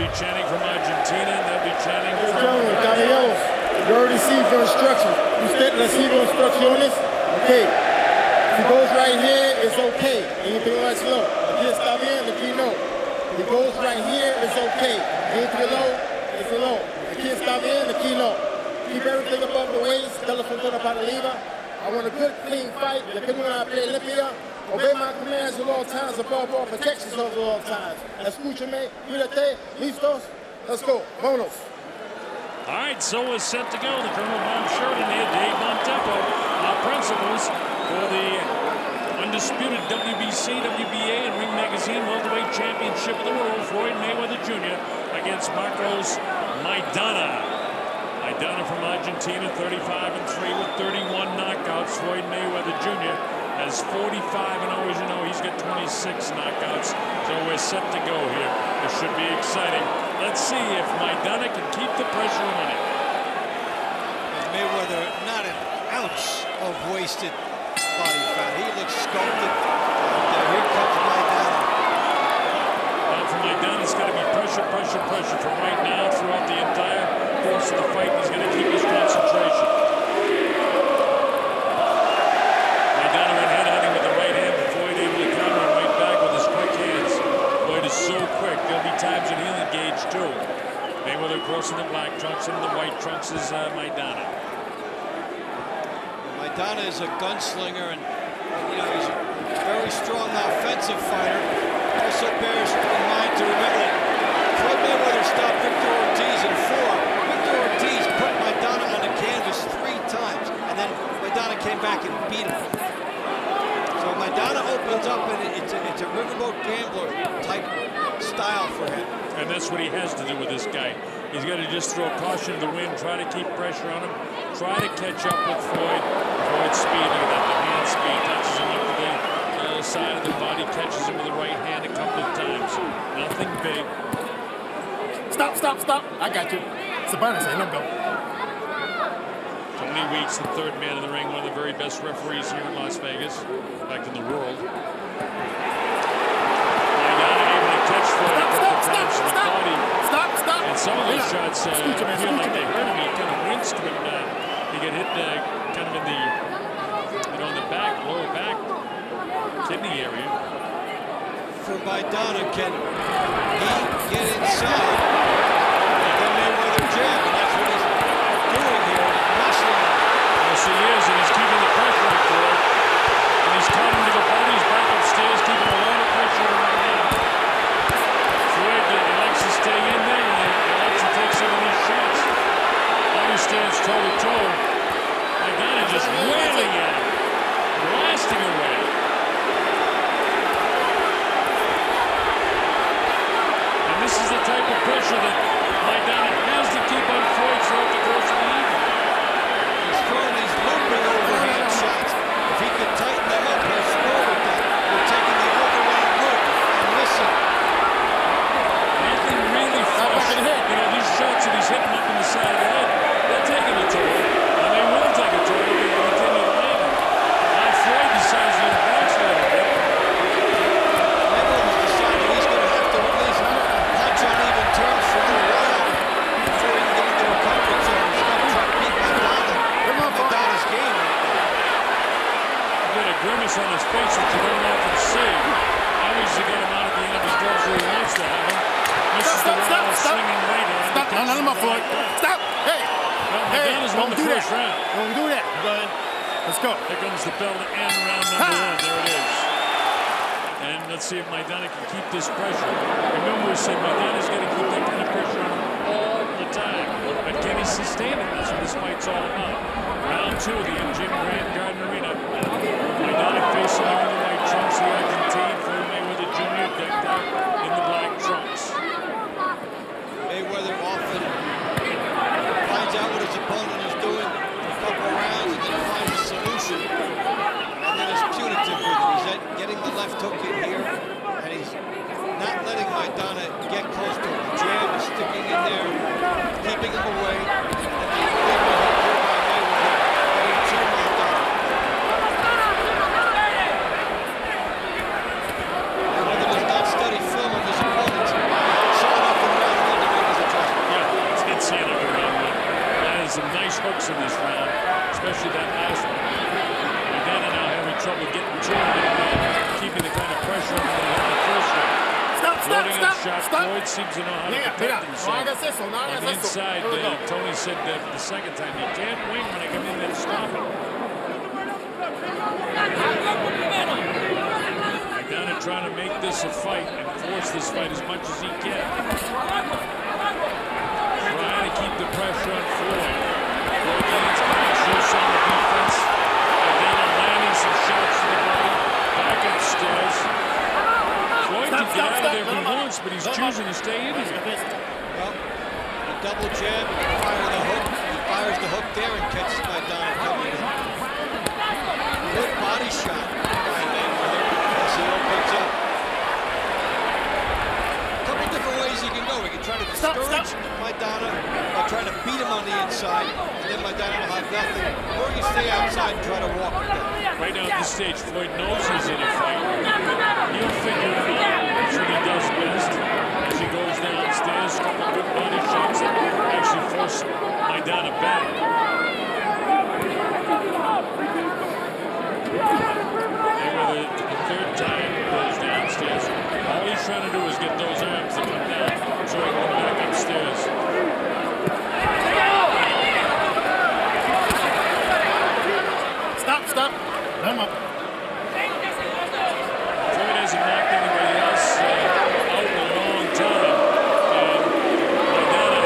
be chanting from Argentina, and they'll be chanting from... Gentlemen, caballeros, you already received your instructions. You received your instrucciones? Okay. If he goes right here, it's okay. Anything less low. Aquí está bien, aquí no. If he goes right here, it's okay. Anything low, it's low. Aquí está bien, aquí no. Keep everything above the waist. Teléfono para arriba. I want a good, clean fight. The people that play limpia. Obey my commands at all times, above all, protect yourselves at all times. Escúchame, cuídate, listos, let's go, vámonos. All right, so we're set to go. The Colonel Bob Sheridan here, Dave Montempo, our principals for the undisputed WBC, WBA, and Ring Magazine Welterweight Championship of the World, Floyd Mayweather Jr. against Marcos Maidana. Maidana from Argentina, 35-3 with 31 knockouts. Floyd Mayweather Jr. has 45-0, as you know. He's got 26 knockouts, so we're set to go here. It should be exciting. Let's see if Maidana can keep the pressure on him. Mayweather, not an ounce of wasted body fat. He looks sculpted. And here comes Maidana. Now for Maidana, it's got to be pressure, pressure, pressure from right now throughout the entire course of the fight. He's going to keep his concentration. Maidana went head-hunting with the right hand, but Floyd able to counter him right back with his quick hands. Floyd is so quick. There'll be times that he'll engage too. Mayweather crossing the black trunks, and the white trunks is Maidana. Maidana is a gunslinger, and you know, he's a very strong offensive fighter. Also bears in mind to remember that Floyd Mayweather stopped Victor Ortiz in 4. Victor Ortiz put Maidana on the canvas 3 times, and then Maidana came back and beat him. So Maidana opens up, and it's a riverboat gambler type style for him. And that's what he has to do with this guy. He's got to just throw caution to the wind, try to keep pressure on him, try to catch up with Floyd. Floyd's speed, look at that, the hand speed, touches him up to the side of the body, catches him with the right hand a couple of times. Nothing big. Stop, stop, stop. I got you. Sabanas, let him go. Tony Weeks, the third man in the ring, one of the very best referees here in Las Vegas, in fact in the world. Catch Floyd a couple of times to the body. Stop. And some of those shots feel like they hurt him. He kind of winced when he got hit kind of in the, in the back, lower back, kidney area. For Maidana, can he get inside? And then Mayweather jab, and that's what he's doing here, wrestling. Yes, he is, and he's keeping the pressure on Floyd. And he's caught him to the body. He's back upstairs, keeping a lot of pressure on right now. Floyd, he likes to stay in there, and he likes to take some of these shots. Now he stands toe-to-toe. Maidana just wailing at him, blasting away. And this is the type of pressure that Maidana has to keep on Floyd throughout the course of the evening. He's throwing these looping overhand shots. If he could tighten them up, he'll score with that. We're taking the overhand loop, and listen. Nothing really flush. These shots that he's hitting up in the side of the head, they're taking a toll. And they will take a toll if they continue to land him. Now Floyd decides to advance a little bit. Mayweather's decided he's going to have to at least punch on even terms for a while before he can get into a comfort zone. He's got to try to beat Maidana's game right now. He's got a grimace on his face that you don't often see. Obviously got him out at the end of his gloves where he wants to have him. Misses the wild swinging right hand. Stop. No, my Floyd. Stop. Hey. Well, Maidana's won the first round. Don't do that. Go ahead. Let's go. Here comes the bell to end round number 1. There it is. And let's see if Maidana can keep this pressure. Remember, we said Maidana's got to keep that kind of pressure on him all the time. But can he sustain it? That's what this fight's all about. Round 2 of the MGM Grand Garden Arena. Maidana facing him in the white trunks, the Argentine, Floyd Mayweather Jr. decked out in the black trunks. Mayweather often finds out what his opponent is doing for a couple of rounds and then finds a solution. And then is punitive with it. He's getting the left hook in here, and he's not letting Maidana get close to him. The jab is sticking in there, keeping him away. And the illegal hook here by Mayweather getting to Maidana. Floyd seems to know how to protect himself. No hagas eso, no On hagas the eso. inside, Here we go. Tony said that the second time, you can't wing when I come in there to stop it. Maidana trying to make this a fight and force this fight as much as he can. Trying to keep the pressure on Floyd. Floyd lands back, shoots on the defense. Maidana landing some shots to the body. Back upstairs. Floyd can get out of there if he wants, but he's choosing to stay in here. Well, the double jab, fire the hook. He fires the hook there and catches Maidana coming in. Good body shot by Mayweather as he opens up. A couple different ways he can go. He can try to discourage Maidana by trying to beat him on the inside, and then Maidana will have nothing. Or you stay outside and try to walk him down. Right now at this stage, Floyd knows he's in a fight. He'll figure it out. That's what he does best. As he goes downstairs, a couple good body shots that actually force Maidana back. Mayweather, the third time, goes downstairs. All he's trying to do is get those arms to come down so he can go back upstairs. Stop. Let him up. Floyd hasn't knocked anybody else out in a long time. And Maidana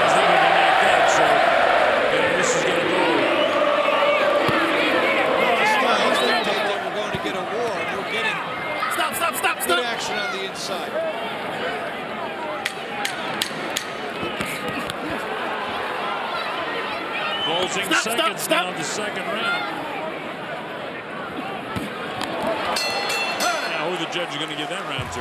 has never been knocked out, so this is going to go. Styles dictate that we're going to get a war, and we're getting Stop. good action on the inside. Closing seconds down the second round. Now, who the judge is going to give that round to?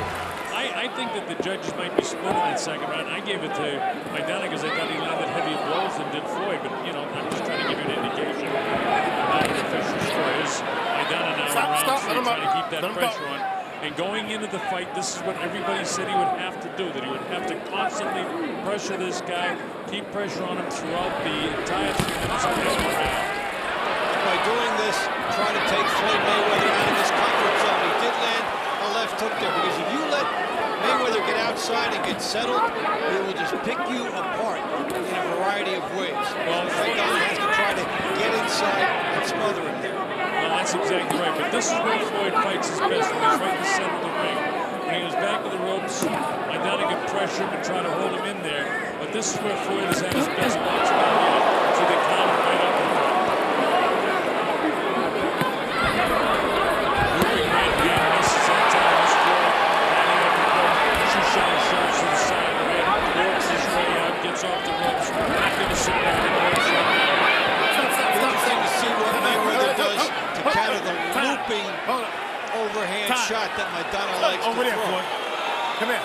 I think that the judges might be split in that second round. I gave it to Maidana because I thought he landed heavier blows than did Floyd, but, you know, I'm just trying to give you an indication. Not an official score is Maidana now in round three, trying to keep that pressure on. And going into the fight, this is what everybody said he would have to do, that he would have to constantly pressure this guy, keep pressure on him throughout the entire 3 minutes of this round. By doing this, trying to take Floyd Mayweather out of his comfort zone. He did land a left hook there, because if you let Mayweather get outside and get settled, he will just pick you apart in a variety of ways. Well, Maidana has to try to get inside and smother him there. Well, that's exactly right, but this is where Floyd fights his best, when he's right in the center of the ring. When he goes back to the ropes, Maidana can pressure him and try to hold him in there, but this is where Floyd has had his best boxing all year, so they counter right up with him. Moving right hand, misses that time, this Floyd, lining up the rope, two-shot shots to the side of the ring, works his way out, gets off the ropes, not going to sit back in the ropes right now. Interesting to see what Mayweather does to counter the looping overhand shot that Maidana likes to Over there, throw. Floyd. Come here.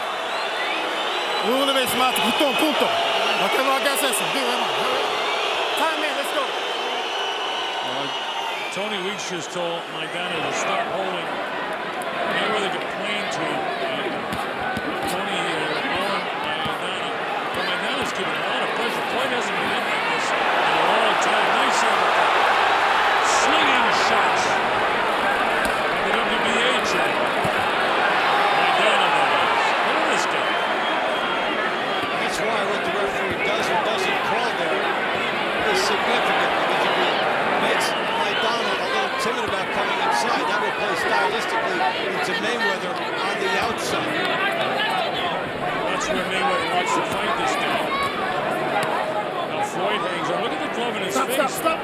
Una vez más, punto. No hagas eso. Time, man, let's go. Tony Weeks just told Maidana to stop holding Mayweather complained to him. Tony on Maidana. But Maidana's giving a lot of pressure. Floyd hasn't been in like this in a long time. Nice uppercut. Slinging shots. The WBA champ. Maidana, that is. Look at this guy. That's why what the referee does or doesn't call there is significant, because if he makes Maidana a little timid about coming inside, that will play stylistically into Mayweather on the outside. That's where Mayweather wants to fight this guy. Now Floyd hangs on. Look at the glove in his face. Stop.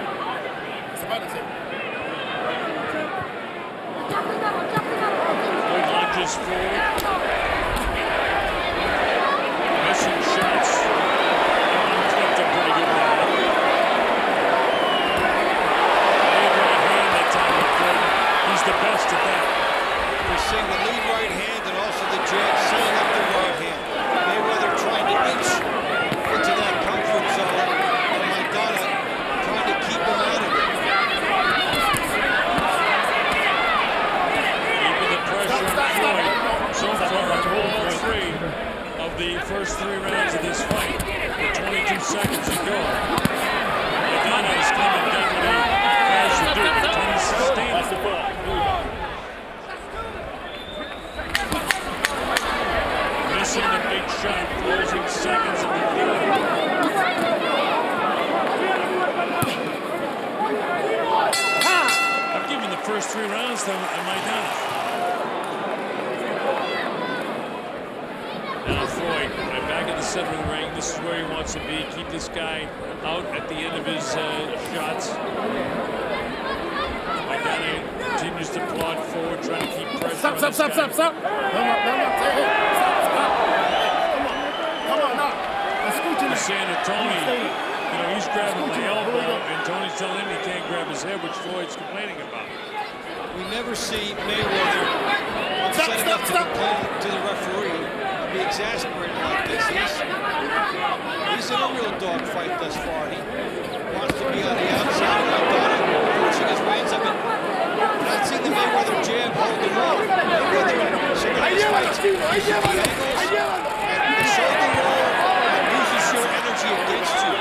Floyd lunges forward. Missing shots. Clipped him pretty good now. Lead right hand that time with Floyd. He's the best at that. We're seeing the lead right hand and also the jab setting up the right hand. Mayweather trying to inch into that comfort zone, and Maidana trying to keep him out of it. Keeping the pressure on Floyd. So far, all three of the first 3 rounds of this fight with 22 seconds to go. Maidana is coming down with a has to do, but can he sustain it? Missing the 3 rounds to Maidana. Now Floyd, right back in the center of the ring. This is where he wants to be. Keep this guy out at the end of his shots. Maidana continues to plod forward, trying to keep pressure. Stop. Stop. Come on. Stop. Come on, now. Let's scoot in He's saying to Tony, you know, he's grabbing my elbow, and Tony's telling him he can't grab his head, which Floyd's complaining about. We never see Mayweather upset enough to complain to the referee, be exasperated like this. He's in a real dogfight thus far. He wants to be on the outside. Maidana pushing his reins up, and not seeing the Mayweather jab hold him off. Mayweather, so that his fights, uses the angles and the shoulder roll, and uses your energy against you.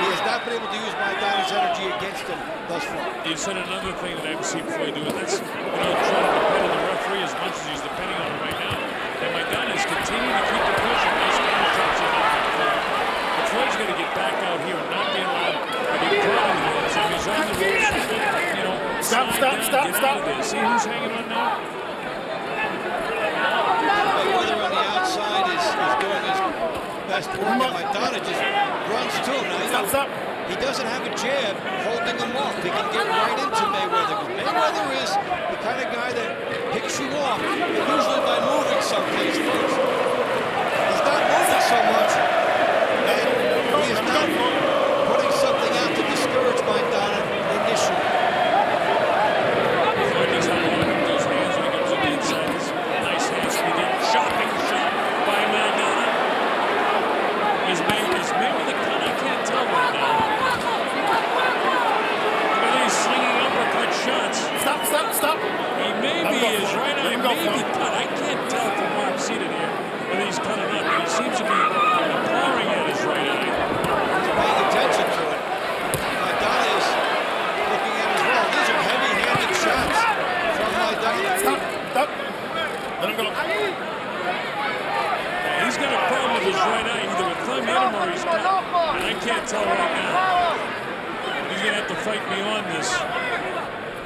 He has not been able to use Maidana's energy against him thus far. You said another thing that I haven't seen Floyd do, and that's, you know, trying to depend on the referee as much as he's depending on him right now. And Maidana is continuing to keep the pressure. Nice counter shots in there. But Floyd's going to get back out here and not be allowed to get caught in the ropes. If he's on the ropes, you know, Stop. See who's hanging on now? Mayweather on the outside is doing his best work, and Maidana just runs to him. Now, Stop. he doesn't have a jab holding him off. He can get right into Mayweather. Mayweather is the kind of guy that picks you off, and usually by moving someplace first. He's not moving so much, and he is not putting something out to discourage Maidana initially. Floyd knows how to line up those hands when he comes to the inside. Nice hands to begin. Shopping shot by Maidana. Is Mayweather cut? I can't tell right now. He's slinging uppercut shots. Stop. He maybe is right on. He may be cut. I can't tell from where I'm seated here whether he's cut or not. But he seems to be clawing at his right eye. He's paying attention to it. Maidana is looking at his well. These are heavy-handed shots from Maidana. Stop. Let him go. He's got a problem with his right eye. Either a thumb hit him or he's cut. And I can't tell right now. He's going to have to fight beyond this.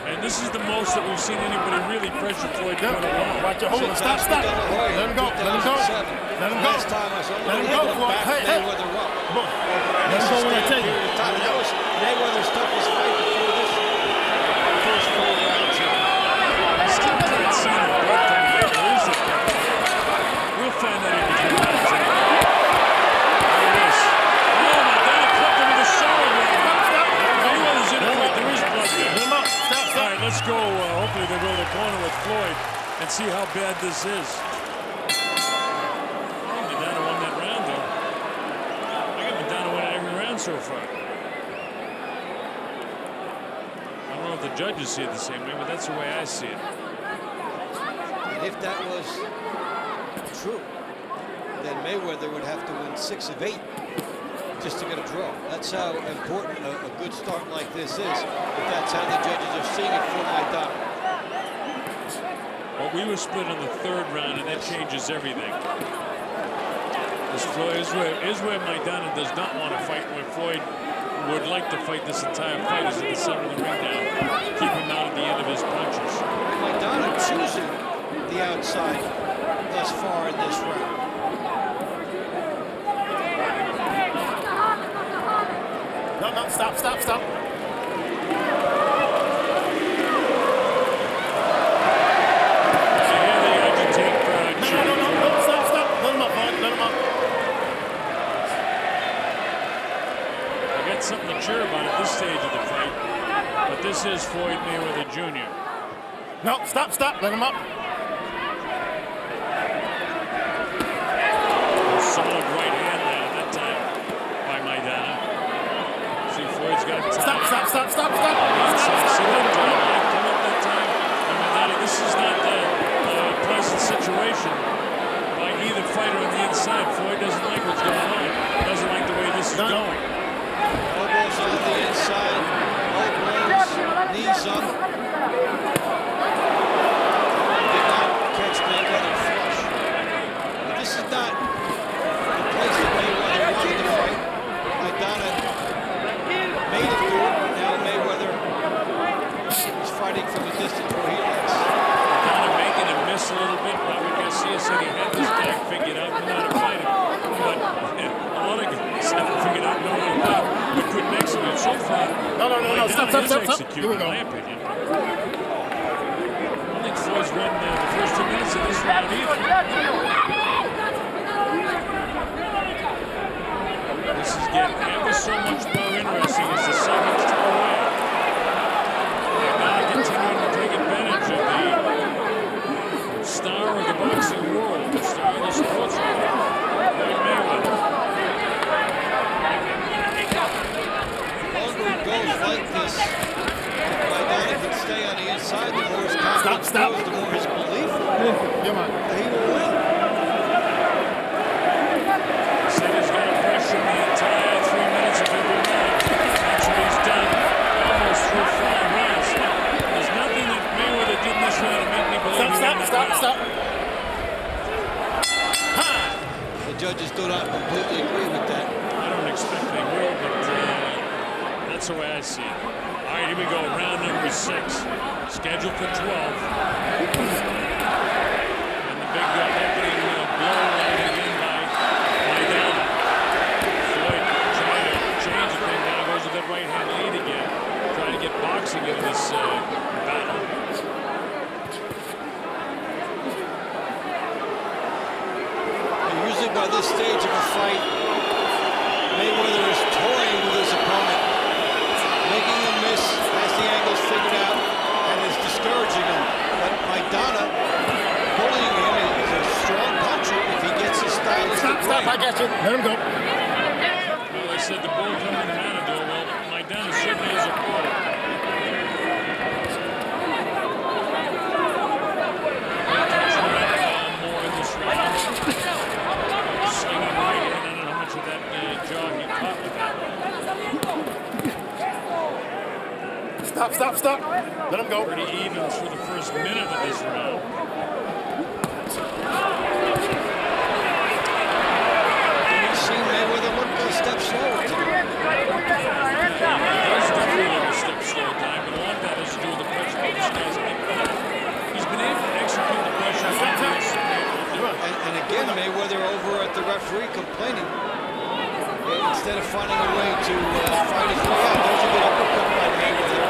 And this is the most that we've seen anybody really pressure Floyd in a while. Watch your hold. Stop. Let him go. Last time I saw him, Let him go. Mayweather up. Let him go when I take it. That was Mayweather's toughest fight before this first 4 rounds here. I still can't see the breath of the Where is it? We'll find that in the rounds. There it is. Oh, my God, clipped him with a solid right. Mayweather's in a fight. There is blood there. All right, let's go. Hopefully they go to the corner with Floyd and see how bad this is. I think Maidana won that round, though. I got Maidana winning every round so far. I don't know if the judges see it the same way, but that's the way I see it. And if that was true, then Mayweather would have to win 6 of 8 just to get a draw. That's how important a good start like this is, if that's how the judges are seeing it for Maidana. Well, we were split in the 3rd round, and that changes everything. This Floyd is where Maidana does not want to fight, where Floyd would like to fight this entire fight is at the center of the ring now, keep him out at the end of his punches. Maidana choosing the outside thus far in this round. No, stop. So here they agitate No, stop. Let him up. I got something to cheer about at this stage of the fight, but this is Floyd Mayweather Jr. No, stop. Let him up. A solid right hand there that time by Maidana. See, Floyd's got time. Stop. See that drop leg come up that time? And Maidana, this is not a pleasant situation by either fighter on the inside. Floyd doesn't like what's going on. Doesn't like the way this is going. Elbows on the inside, elbows, knees up. Did not catch Mayweather flush. But this is not the place that Mayweather wanted to fight. Maidana made it do it. Now Mayweather is fighting from a distance where he stop. Here we go. In my opinion. I don't think Floyd's won the first 2 minutes of this round either. This is getting ever so much more interesting as the seconds tick away. Maidana continuing to take advantage of the star of the boxing world, the star of the sports world, Floyd Mayweather. The longer it goes like this, Maidana can stay on the inside. The more his confidence grows, the more his belief that he will win. Said he's got to pressure the entire 3 minutes of every round. That's what he's done almost through 5 rounds. There's nothing that Mayweather did in this round to make me believe Stop. The judges do not completely agree with that. I don't expect they will, but that's the way I see it. All right, here we go. Round number 6. Scheduled for 12. And the big opening blow landed in by Maidana. Floyd trying to change the thing now. Goes with that right hand lead again. Trying to get boxing into this battle. Usually by this stage of a fight, Mayweather is toying with his opponent, making him miss, has the angles figured out, and is discouraging him. But Maidana, bullying him, is a strong puncher if he gets his stylistic Stop. I got you. Let him go. Well, they said the bull coming to the matador. Well, Maidana certainly is a quarter. More in this round. Swinging right in. I don't know how much of that jaw he caught with that one. Stop. Let him go. Pretty even through the first minute of this round. We've seen Mayweather look a step slower today. He does definitely look a step slow time, but a lot of that has to do with the pressure that this guy's been. He's been able to execute the pressure. And again, Mayweather over at the referee complaining. Instead of finding a way to fight his way out, there's a good uppercut by Mayweather.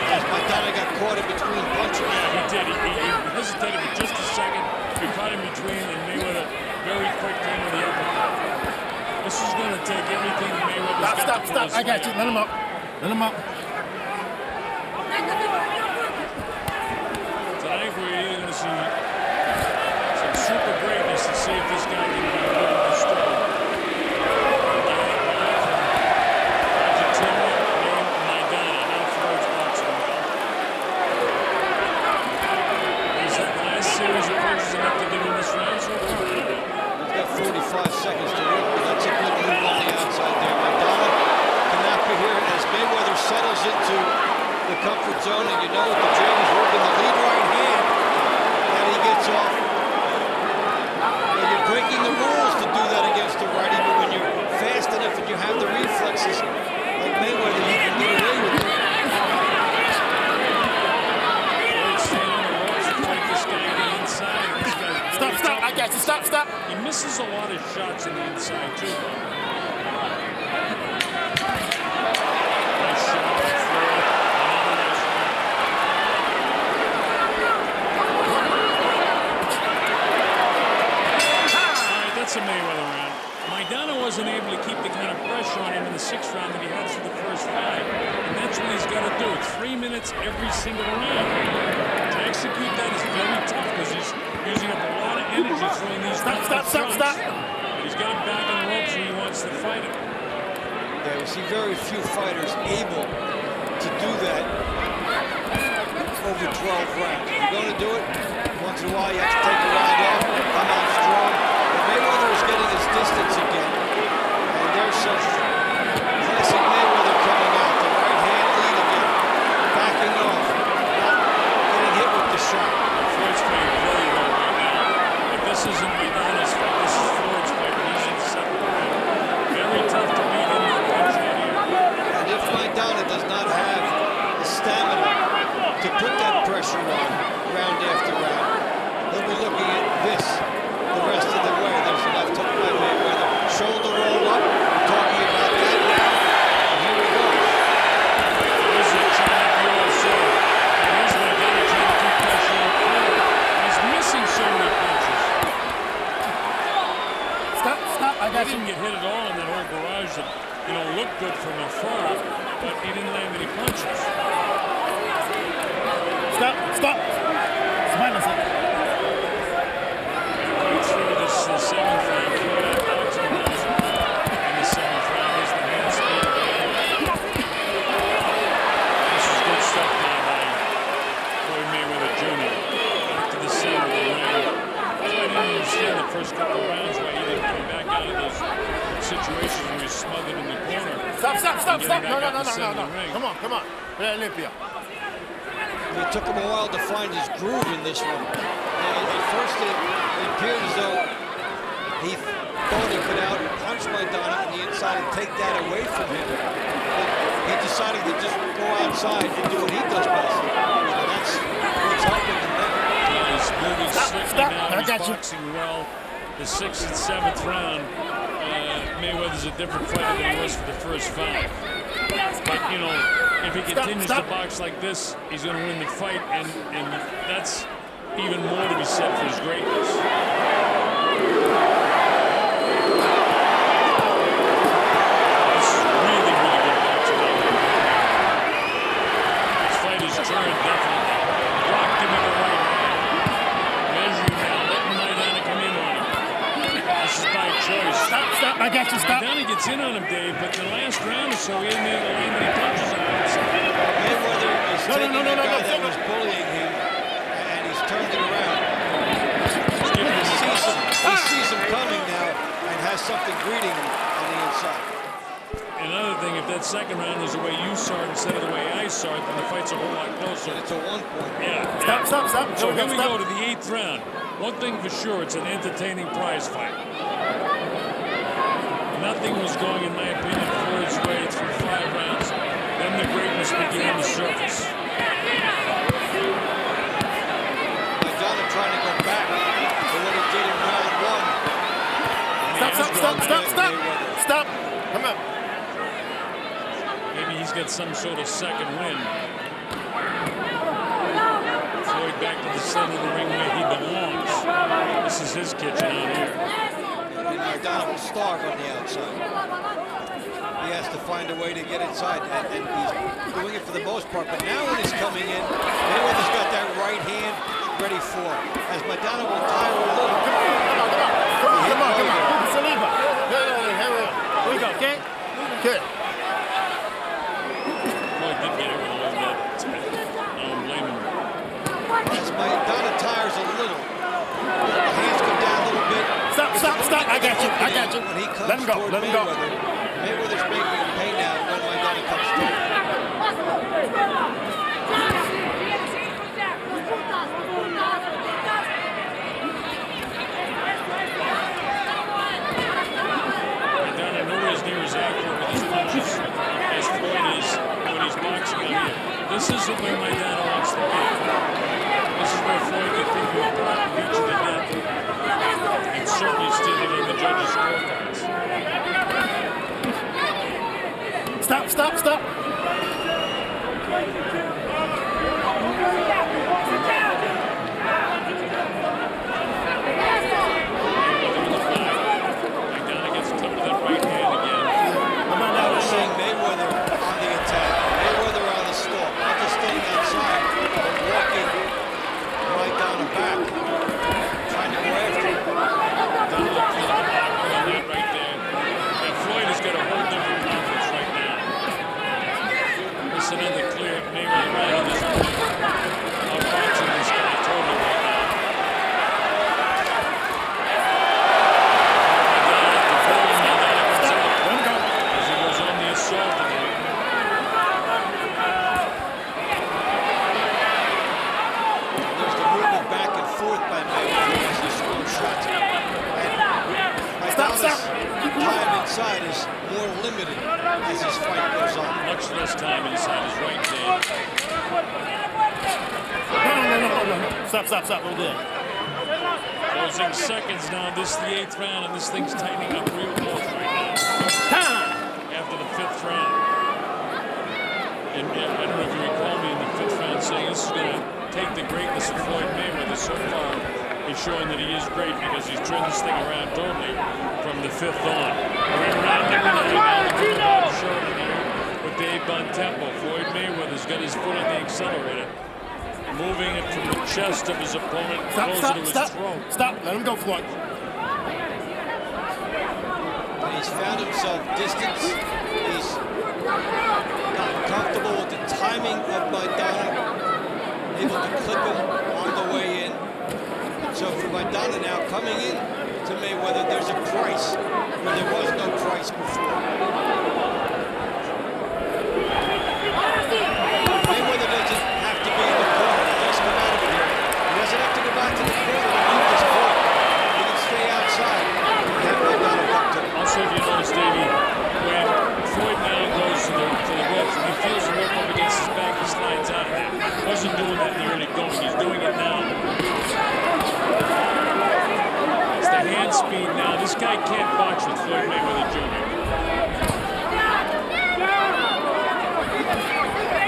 As Maidana got caught in between punches. Yeah, he did. He hesitated for just a second. He caught in between, and Mayweather very quick came with the uppercut. This is going to take everything Mayweather's got to pull his I got you. weight. Let him up. Tonight we're either going to see some super greatness to see if this guy can be a little destroyed. Series of punches enough to give him this round so far. He's got 45 seconds to work with. That's a good move on the outside there. Maidana cannot be here as Mayweather settles into the comfort zone, and you know what the jam is working. The lead right hand that he gets off. And you're breaking the rules to do that against the righty, but when you're fast enough and you have the reflexes like Mayweather, you can get away with it. Stop. I got you. Stop. He misses a lot of shots on the inside, too. Nice shot by Floyd. Another nice shot. All right, that's a Mayweather round. Maidana wasn't able to keep the kind of pressure on him in the 6th round that he had through the first 5. And that's what he's got to do. 3 minutes every single round. To execute that is very tough because he's using up a lot of energy throwing these rounds. Stop. He's got him back on the ropes when he wants to fight him. Yeah, we see very few fighters able to do that over 12 rounds. If you're going to do it, once in a while you have to take a round off, come out strong. But Mayweather is getting his distance again. And there's some classic Mayweather coming out. The right hand lead again. Backing off. Not getting hit with the shot. Floyd's playing very well right now. If this isn't Maidana's fight, this is Floyd's fight, but he's in the 7th round. Very tough to beat him in the punch out here. And if Maidana does not have the stamina to put that pressure on round after round, he'll be got didn't you. get hit at all in that whole barrage that, you know, looked good from afar, but he didn't land any punches. Stop. Silence it. Through this seventh round, Floyd had boxing rounds in the seventh round. Here's the handstand. This is good stuff now by Floyd Mayweather Jr. Back to the center of the ring. I didn't understand the first couple of rounds why he didn't come back out of those situations where he's smothered in the corner. Stop. No. Come on. Olympia. It took him a while to find his groove in this one. And at first it appeared as though he thought he could out-punch Maidana on the inside and take that away from him. But he decided to just go outside and do what he does best. So that's what's helping him there. He's moving slickly now. I He's got you. boxing well. The 6th and 7th round, Mayweather's a different fighter than he was for the first 5. But, you know, if he continues to box like this, he's going to win the fight, and that's even more to be said for his greatness. This is really good boxing. This fight is turned, definitely. Blocked him with the right hand. Measuring now, letting Maidana come in on him. This is by choice. Stop. I got you. Stop. Maidana gets in on him, Dave, but the last round or so, he didn't even land any punches on him. Mayweather is taking No. the guy that was bullying him, and he's turned it around. He sees him coming now and has something greeting him on the inside. Another thing, if that second round is the way you saw it instead of the way I saw it, then the fight's a whole lot closer. It's a 1 point. Yeah. Stop. So here we go to the 8th round. One thing for sure, it's an entertaining prize fight. Nothing was going, in my opinion, Floyd's way through 5 rounds. Then the greatness began to surface. Maidana trying to go back to what he did in round 1. Stop. Come on. Maybe he's got some sort of second win. Floyd back to the center of the ring where he belongs. This is his kitchen out here. And Maidana will starve on the outside. He has to find a way to get inside, and he's doing it for the most part. But now when he's coming in, Mayweather's got that right hand ready for him. As Maidana will tire a little. Come on. Saliva. Here we go, okay? Good. Floyd did get it with a little bit. I don't blame him. As Maidana tires a little, the hands come down a little bit. Stop. I got you. When he comes Let him go. toward Let him go. Mayweather's making him pay now when Maidana comes toward him. Maidana nowhere as near as accurate with his punches as Floyd is when he's boxing out here. This isn't where Maidana wants to be. This is where Floyd could pick you apart and beat you to death. And certainly steal it in the judges' scorecards. Stop. Maidana gets clipped with that right hand again. I was saying Mayweather on the attack, Mayweather on the stalk, not just staying outside, but walking Maidana back, trying to go after him. Right there. And Floyd has got a whole different confidence right now. This is another clear Mayweather right on this point. I'm watching this guy totally right now. As he goes on the assault again. There's the movement back and forth by Mayweather as he throws shots. Maidana's time inside is more limited as this fight goes on. Much less time inside his right hand. No. Stop. We're good. Closing seconds now. This is the 8th round, and this thing's tightening up real close right now. Time. After the 5th round. And I don't know if you recall me in the 5th round saying this is going to take the greatness of Floyd Mayweather. So far, he's showing that he is great because he's turned this thing around totally from the 5th on. Around the short in there with Dave Bontempo. Floyd Mayweather's got his foot on the accelerator, moving it from the chest of his opponent closer to his throat. Stop. Let him go, Floyd. He's found himself distance. He's gotten comfortable with the timing of Maidana, able to clip him on the way in. So for Maidana now coming in to Mayweather, there's a price where there was no price before. Mayweather doesn't have to be in the corner. He just come out of here. He doesn't have to go back to the corner to move his foot. He can stay outside and have Maidana up to him. Also, if you notice, Davey, when Floyd now goes to the ropes and he feels the rope up against his back, he slides out of there. Wasn't doing that in the early going. He's doing it now. It's the hand speed now. This guy can't box with Floyd Mayweather Jr.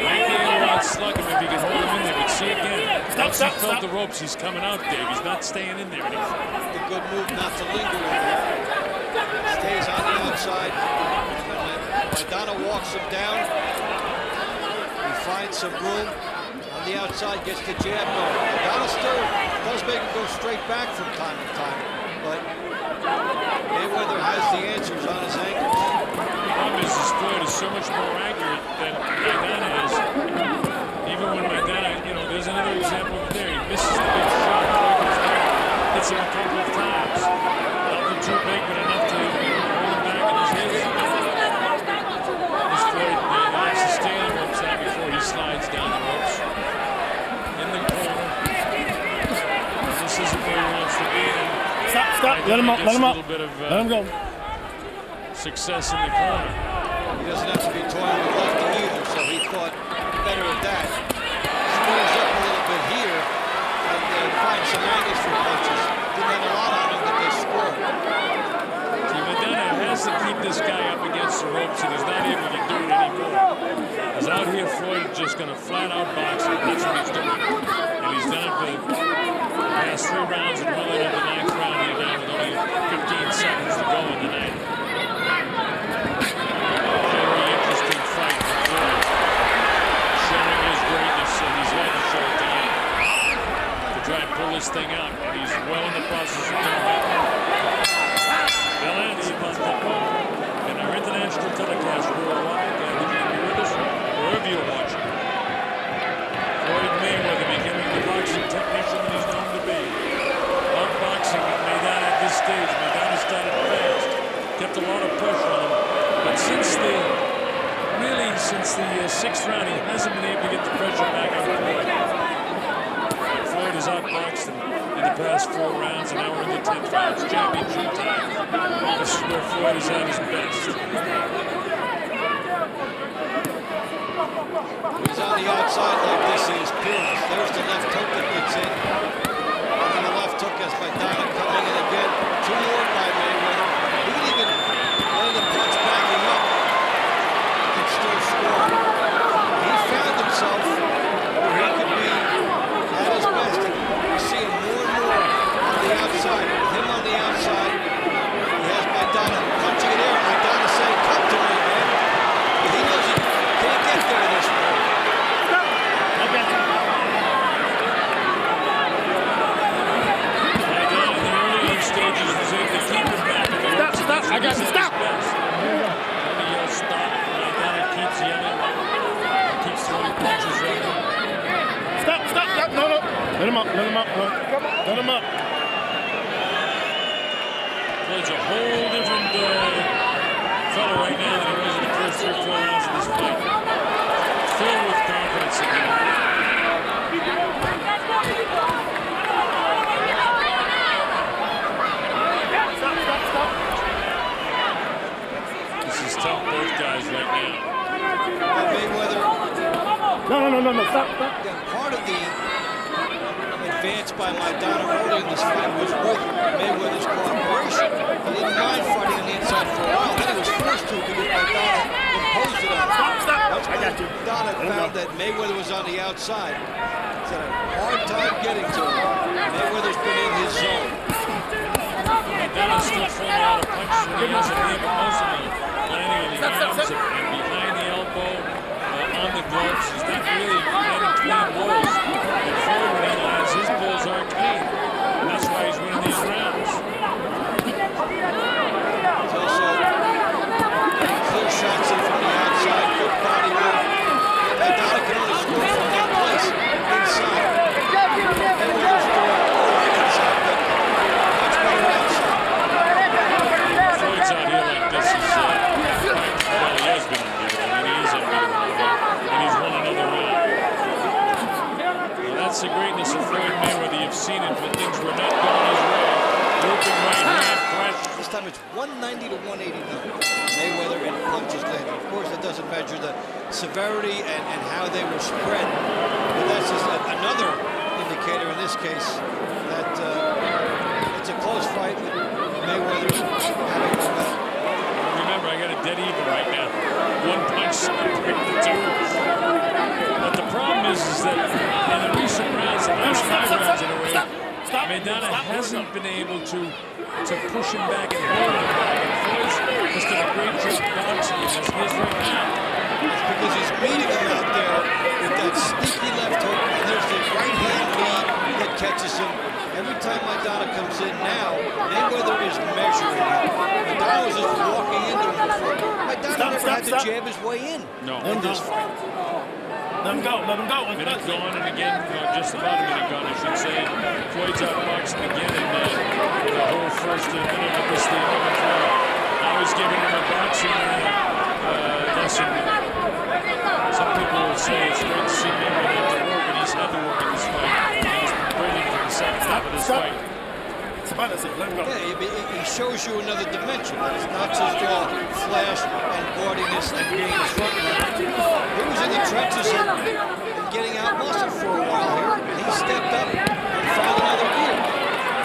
Might be a lot slugging if he can hold him in there, but see again. Once he felt the ropes, he's coming out, Dave. He's not staying in there anymore. It's a good move not to linger in there. Stays on the outside. Maidana walks him down. He finds some room on the outside, gets the jab going. Maidana still does make him go straight back from time to time, but Mayweather has the answers on his ankles. The problem is his Floyd is so much more accurate than Maidana is. Even when Maidana, there's another example over there. He misses the big shot. Floyd goes back, hits him a couple of times. Nothing too big, but enough to hold him back in his head. This Floyd likes to stay on the ropes now before he slides down the ropes. In the corner. This isn't where he wants to be. Stop. Let him up. Let him go. Success in the corner. He doesn't have to be toying with lefty either, so he thought better of that. Squares up a little bit here and find some angles for punches. Didn't have a lot on him, but they scored. See, Maidana has to keep this guy up against the ropes, and he's not able to do it anymore. Because out here, Floyd is just going to flat out box him. That's what he's doing. And he's done it for the past 3 rounds and well into the 9th round here now with only 15 seconds to go in the night. Very interesting fight for Floyd. Showing his greatness, and he's had to show it tonight to try and pull this thing out. And he's well in the process of doing that. And our international telecast worldwide, you can be with us wherever you're watching. Floyd Mayweather becoming the boxing technician that he's known to be. Outboxing Maidana at this stage. Maidana started fast, kept a lot of pressure on him. But since the 6th round, he hasn't been able to get the pressure back on Floyd. Floyd has outboxed him in the past 4 rounds, and now we're in the 10th round. It's championship time. This is where Floyd is at his best. He's on the outside like this, he is peerless. There's the left hook that gets in. And then the left hook as Maidana coming in again. 2 more by Mayweather. He can even land the punch backing up and still score. He found himself where he could be at his best. We're seeing more and more on the outside. Him on the outside. He has Maidana punching in air. Maidana saying, "Come to me, man." But he knows he can't get there this way. Maidana in the early stages was able to keep him back. Stop. I got you. Stop. When he yells stop, Maidana keeps yelling. Keeps throwing punches right now. Stop. No. Let him up. Let him up. Floyd's a whole different fellow right now than he was in the first 3 or 4 rounds of this fight. Filled with confidence again. Stop. This is tough, both guys right now. Mayweather. No. Stop. Again, part of the advance by Maidana early in this fight was with Mayweather's cooperation. He didn't mind fighting on the inside for a while. Then he was forced to because Maidana imposed it on him. Stop. That's I got you. Maidana found that Mayweather was on the outside. He's had a hard time getting to him. Mayweather's been in his zone. he has a knee, but most of them landing in the arms and behind the elbow, on the gloves. He's not really landing clean blows. And Floyd, when he lands, his blows are clean. And that's why he's winning these rounds. He's also getting clear shots in from the outside, good body work. Maidana can only score from one place, inside. Mayweather's doing all right inside, but much better outside. Floyd's out here like this is, well, he has been unbeatable. I mean, he is unbeatable. And he's won another round. Well, that's the greatness of Floyd Mayweather. You've seen it when things were not going his way. Looping right hand, crash. This time it's 190 to 189. Mayweather and punches landed. Of course, that doesn't measure the severity and how they were spread. But that's just another indicator in this case that it's a close fight. Mayweather having the best. Remember, I got a dead even right now. One punch separated the two. But the problem is that in the recent rounds, the last 5 rounds in a way, Maidana hasn't been able to push him back and hold him back. And Floyd's just done a great job boxing him as he is right now. It's because he's meeting him out there with that sneaky left hook, and there's the right hand lead that catches him. Every time Maidana comes in now, Mayweather is measuring him. Maidana was just walking into him before. Maidana never had to jab his way in this fight. Let him go, let him go. Minute gone, and again, just about a minute gone, I should say. Floyd's outboxing again in the whole first minute of this thing. Now he's giving him a boxing lesson. Some people will say it's great to see him get to work, and he's had to work in this fight. And he's been brilliant for the second half of this fight. Yeah, he shows you another dimension. That it's not just all flash and gaudiness and being a front runner. He was in the trenches and getting out muscled for a while here, and he stepped up and found another gear,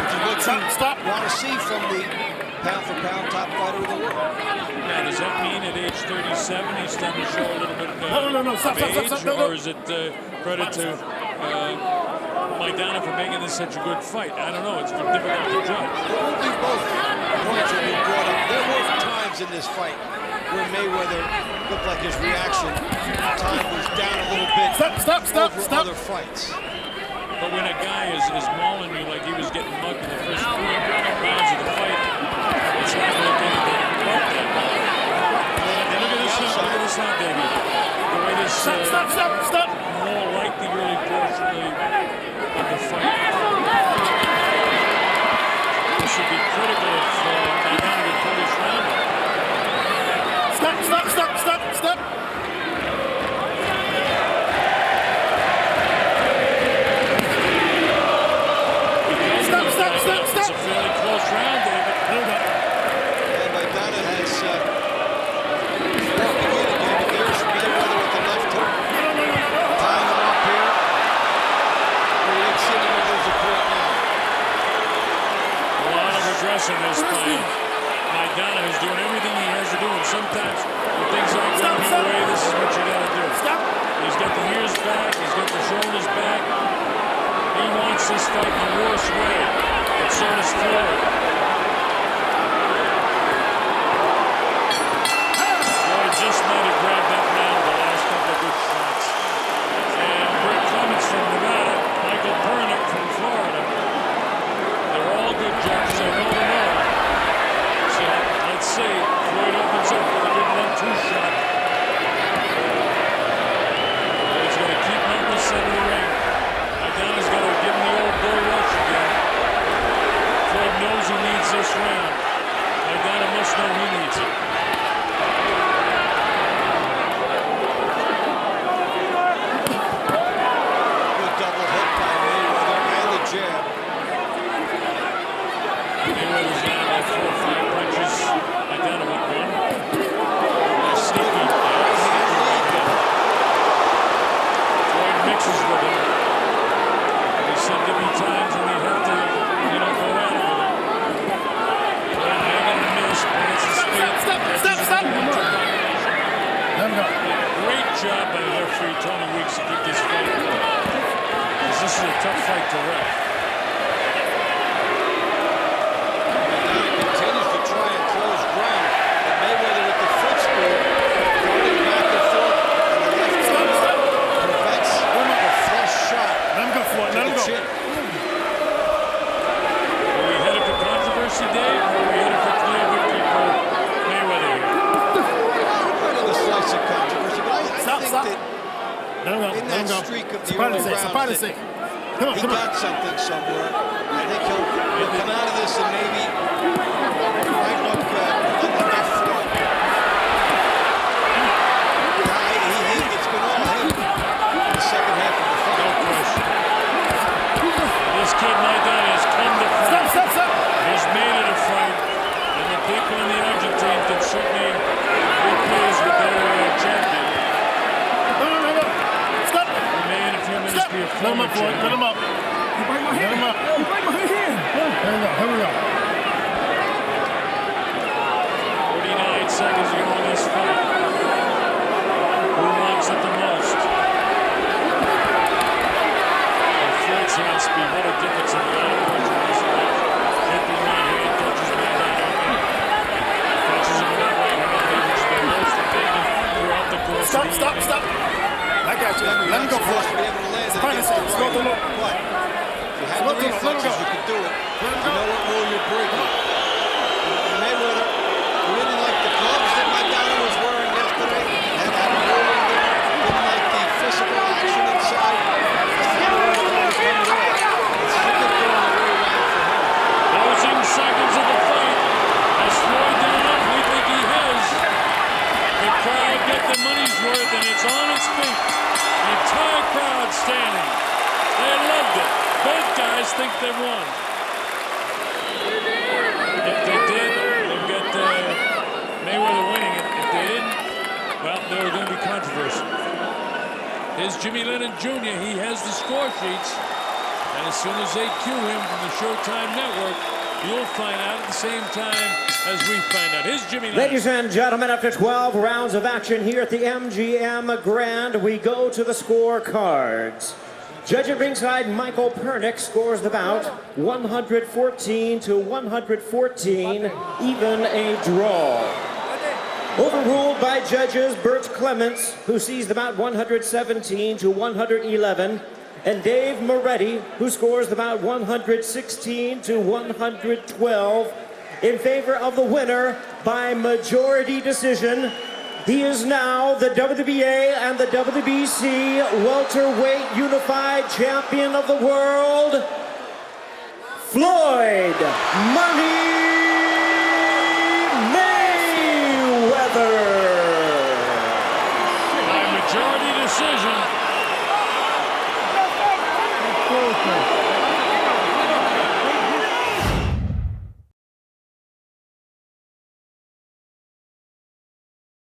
which is what you want to see from the pound-for-pound top fighter of the world. Now, does that mean at age 37 he's starting to show a little bit of age, or is it credit to Maidana for making this such a good fight? I don't know. It's difficult to judge. It will be both points will be brought up. There were times in this fight where Mayweather looked like his reaction time was down a little bit over other fights. But when a guy is mauling you like he was getting mugged in the first 3 rounds of the fight, it's not going to get anything like that. And look at this now, David. The way this more like the early portion of the fight. This should be critical if Maidana can pull this round. Stop. It's a fairly close round, David. And Maidana has walking in again, but there's Mayweather with the left hook. Tying him up here. We ain't sitting in there's a point now. A lot of aggression this time. Maidana is doing everything he has to do, and sometimes when things aren't going your way, this is what you got to do. He's got the ears back, he's got the shoulders back. He wants this fight the worst way, but so does Floyd. Floyd just might have grabbed that round the last couple of good shots. And Rick Clements from Nevada, Michael Pernick from Florida. They're all good judges, I know them all. So let's see, Floyd opens up with a good 1-2 shot. Floyd's going to keep him in the center of the ring. Maidana's got to give him the old bull rush again. Floyd knows he needs this round. Maidana must know he needs it. Good double hook by Mayweather and the jab. Mayweather's got about 4 or 5 punches. Maidana with 1. Sneaky. Floyd mixes with him. He said there'd be times when he'd have to, go at it with him. Floyd hanging and miss, but it's a Stop. Great job by referee Tony Weeks to keep this fight going. Because this is a tough fight to ref. streak of the early rounds that he got something somewhere. I think he'll come out of this and maybe might look on the left front. It's been all him in the second half of the fight. No question. This kid Maidana has come to fight. Stop. Has made it a fight. And the people in the Argentine can certainly be pleased with their champion. No. Stop. He may in a few minutes be a Let him former up, Floyd. champion. Let him up. You bite my hand. Let him up. You bite my hand. Here we go. 49 seconds to go in this fight. Who wants it the most? Floyd's hand speed, what a difference in line pressure in this match. Hit the right hand, touches Maidana again. Touches him with that right hand, which has been most effective throughout the course of the evening. Stop. I got you. Let him go, Floyd. Slow the look. What? If you have the reflexes, you can do it. You know what rule you're breaking. Mayweather really liked the gloves that Maidana was wearing yesterday. Had a rule in there. Didn't like the physical action inside. Closing seconds of the fight. Has Floyd done enough? We think he has. The crowd get the money's worth, and it's on its feet. The entire crowd standing. They loved it. Both guys think they won. If they did, they'll get Mayweather winning it. If they didn't, well, there was going to be controversy. Here's Jimmy Lennon Jr. He has the score sheets. And as soon as they cue him from the Showtime Network, you'll find out at the same time as we find out. Here's Jimmy Lennon. Ladies and gentlemen, after 12 rounds of action here at the MGM Grand, we go to the scorecards. Judge at ringside, Michael Pernick scores the bout 114 to 114, even a draw. Overruled by judges Bert Clements, who sees the bout 117 to 111, and Dave Moretti, who scores the bout 116 to 112, in favor of the winner by majority decision. He is now the WBA and the WBC welterweight unified champion of the world, Floyd Money